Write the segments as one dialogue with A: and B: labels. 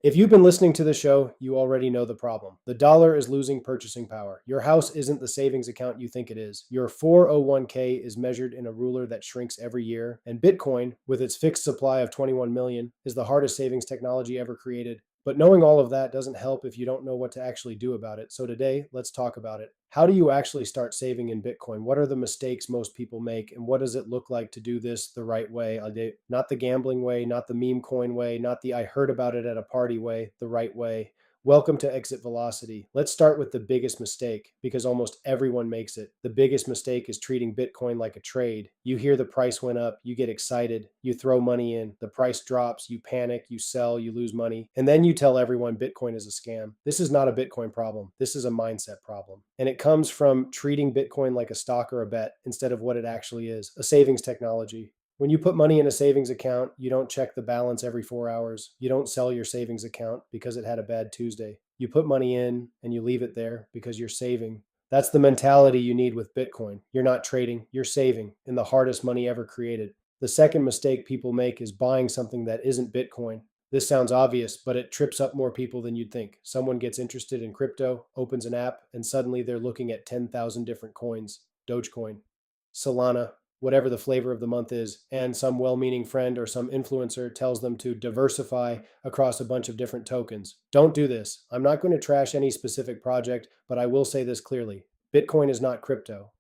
A: If you've been listening to the show, you already know the problem. The dollar is losing purchasing power. Your house isn't the savings account you think it is. Your 401k is measured in a ruler that shrinks every year. And Bitcoin, with its fixed supply of 21 million, is the hardest savings technology ever created. But knowing all of that doesn't help if you don't know what to actually do about it. So today, let's talk about it. How do you actually start saving in Bitcoin? What are the mistakes most people make? And what does it look like to do this the right way? Not the gambling way, not the meme coin way, not the I heard about it at a party way, the right way. Welcome to Exit Velocity. Let's start with the biggest mistake because almost everyone makes it. The biggest mistake is treating Bitcoin like a trade. You hear the price went up, you get excited, you throw money in, the price drops, you panic, you sell, you lose money, and then you tell everyone Bitcoin is a scam. This is not a Bitcoin problem. This is a mindset problem. And it comes from treating Bitcoin like a stock or a bet instead of what it actually is, a savings technology. When you put money in a savings account, you don't check the balance every 4 hours. You don't sell your savings account because it had a bad Tuesday. You put money in and you leave it there because you're saving. That's the mentality you need with Bitcoin. You're not trading, you're saving in the hardest money ever created. The second mistake people make is buying something that isn't Bitcoin. This sounds obvious, but it trips up more people than you'd think. Someone gets interested in crypto, opens an app, and suddenly they're looking at 10,000 different coins: Dogecoin, Solana, whatever the flavor of the month is, and some well meaning friend or some influencer tells them to diversify across a bunch of different tokens. Don't do this. I'm not going to trash any specific project, but I will say this clearly: Bitcoin is not crypto.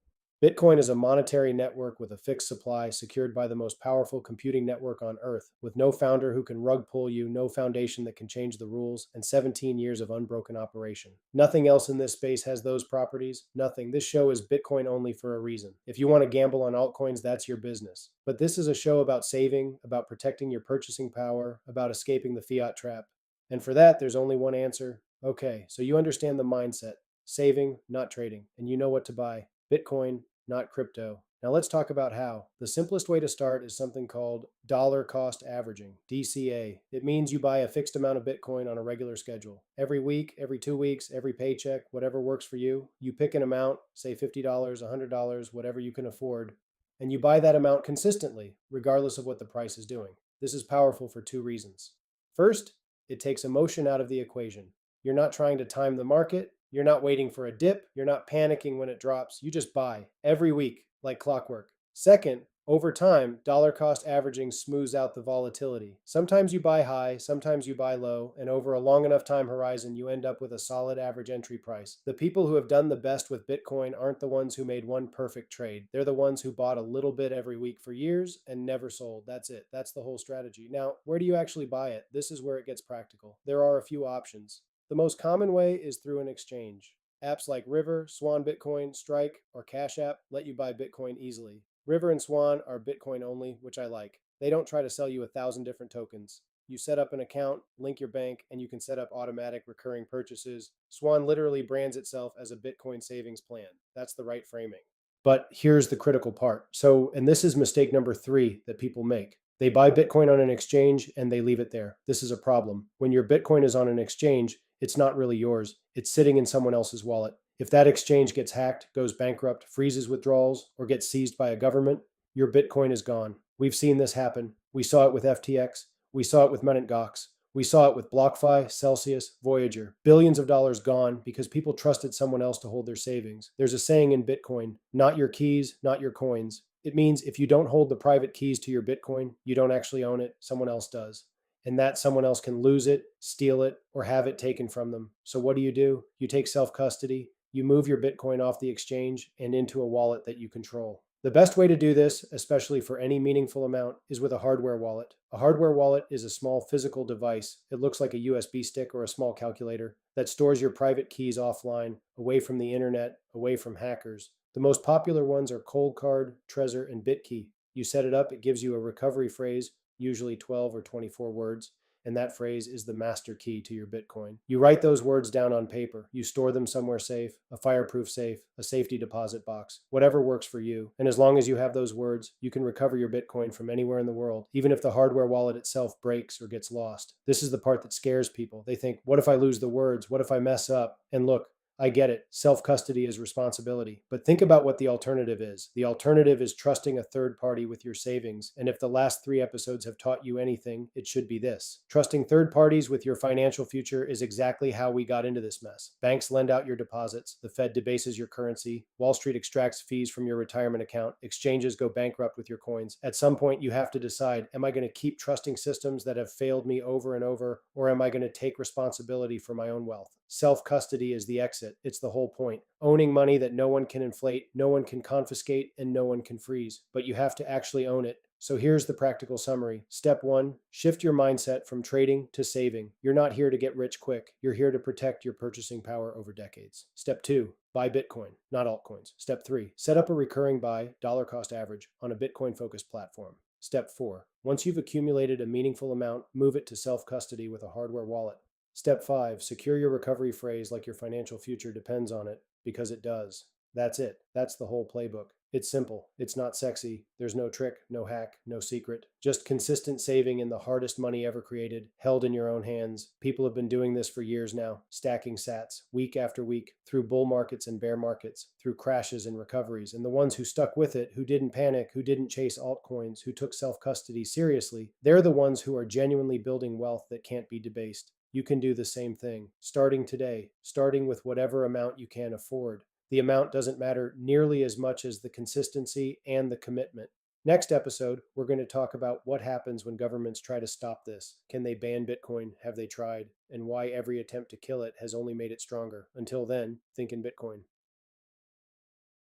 A: Bitcoin is a monetary network with a fixed supply, secured by the most powerful computing network on Earth, with no founder who can rug pull you, no foundation that can change the rules, and 17 years of unbroken operation. Nothing else in this space has those properties. Nothing. This show is Bitcoin only for a reason. If you want to gamble on altcoins, that's your business. But this is a show about saving, about protecting your purchasing power, about escaping the fiat trap. And for that, there's only one answer. Okay, so you understand the mindset: saving, not trading, and you know what to buy: Bitcoin, not crypto. Now let's talk about how. The simplest way to start is something called dollar cost averaging, DCA. It means you buy a fixed amount of Bitcoin on a regular schedule. Every week, every 2 weeks, every paycheck, whatever works for you, you pick an amount, say $50, $100, whatever you can afford, and you buy that amount consistently, regardless of what the price is doing. This is powerful for two reasons. First, it takes emotion out of the equation. You're not trying to time the market. You're not waiting for a dip. You're not panicking when it drops. You just buy every week like clockwork. Second, over time, dollar cost averaging smooths out the volatility. Sometimes you buy high, sometimes you buy low, and over a long enough time horizon, you end up with a solid average entry price. The people who have done the best with Bitcoin aren't the ones who made one perfect trade. They're the ones who bought a little bit every week for years and never sold. That's it. That's the whole strategy. Now, where do you actually buy it? This is where it gets practical. There are a few options. The most common way is through an exchange. Apps like River, Swan Bitcoin, Strike, or Cash App let you buy Bitcoin easily. River and Swan are Bitcoin only, which I like. They don't try to sell you 1,000 different tokens. You set up an account, link your bank, and you can set up automatic recurring purchases. Swan literally brands itself as a Bitcoin savings plan. That's the right framing. But here's the critical part. And this is mistake number 3 that people make. They buy Bitcoin on an exchange and they leave it there. This is a problem. When your Bitcoin is on an exchange, it's not really yours. It's sitting in someone else's wallet. If that exchange gets hacked, goes bankrupt, freezes withdrawals, or gets seized by a government, your Bitcoin is gone. We've seen this happen. We saw it with FTX. We saw it with Mt. Gox. We saw it with BlockFi, Celsius, Voyager. Billions of dollars gone because people trusted someone else to hold their savings. There's a saying in Bitcoin: not your keys, not your coins. It means if you don't hold the private keys to your Bitcoin, you don't actually own it, someone else does. And that someone else can lose it, steal it, or have it taken from them. So what do? You take self-custody, you move your Bitcoin off the exchange and into a wallet that you control. The best way to do this, especially for any meaningful amount, is with a hardware wallet. A hardware wallet is a small physical device. It looks like a USB stick or a small calculator that stores your private keys offline, away from the internet, away from hackers. The most popular ones are Coldcard, Trezor, and Bitkey. You set it up, it gives you a recovery phrase, usually 12 or 24 words, and that phrase is the master key to your Bitcoin. You write those words down on paper. You store them somewhere safe, a fireproof safe, a safety deposit box, whatever works for you. And as long as you have those words, you can recover your Bitcoin from anywhere in the world, even if the hardware wallet itself breaks or gets lost. This is the part that scares people. They think, what if I lose the words? What if I mess up? And look, I get it. Self custody is responsibility. But think about what the alternative is. The alternative is trusting a third party with your savings. And if the last 3 episodes have taught you anything, it should be this. Trusting third parties with your financial future is exactly how we got into this mess. Banks lend out your deposits, the Fed debases your currency, Wall Street extracts fees from your retirement account, exchanges go bankrupt with your coins. At some point, you have to decide, am I going to keep trusting systems that have failed me over and over, or am I going to take responsibility for my own wealth? Self custody is the exit. It's the whole point. Owning money that no one can inflate, no one can confiscate, and no one can freeze. But you have to actually own it. So here's the practical summary. Step 1, shift your mindset from trading to saving. You're not here to get rich quick. You're here to protect your purchasing power over decades. Step 2, buy Bitcoin, not altcoins. Step 3, set up a recurring buy, dollar cost average, on a Bitcoin focused platform. Step 4, once you've accumulated a meaningful amount, move it to self custody with a hardware wallet. Step 5, secure your recovery phrase like your financial future depends on it, because it does. That's it. That's the whole playbook. It's simple. It's not sexy. There's no trick, no hack, no secret. Just consistent saving in the hardest money ever created, held in your own hands. People have been doing this for years now, stacking sats, week after week, through bull markets and bear markets, through crashes and recoveries. And the ones who stuck with it, who didn't panic, who didn't chase altcoins, who took self-custody seriously, they're the ones who are genuinely building wealth that can't be debased. You can do the same thing, starting today, starting with whatever amount you can afford. The amount doesn't matter nearly as much as the consistency and the commitment. Next episode, we're going to talk about what happens when governments try to stop this. Can they ban Bitcoin? Have they tried? And why every attempt to kill it has only made it stronger. Until then, think in Bitcoin.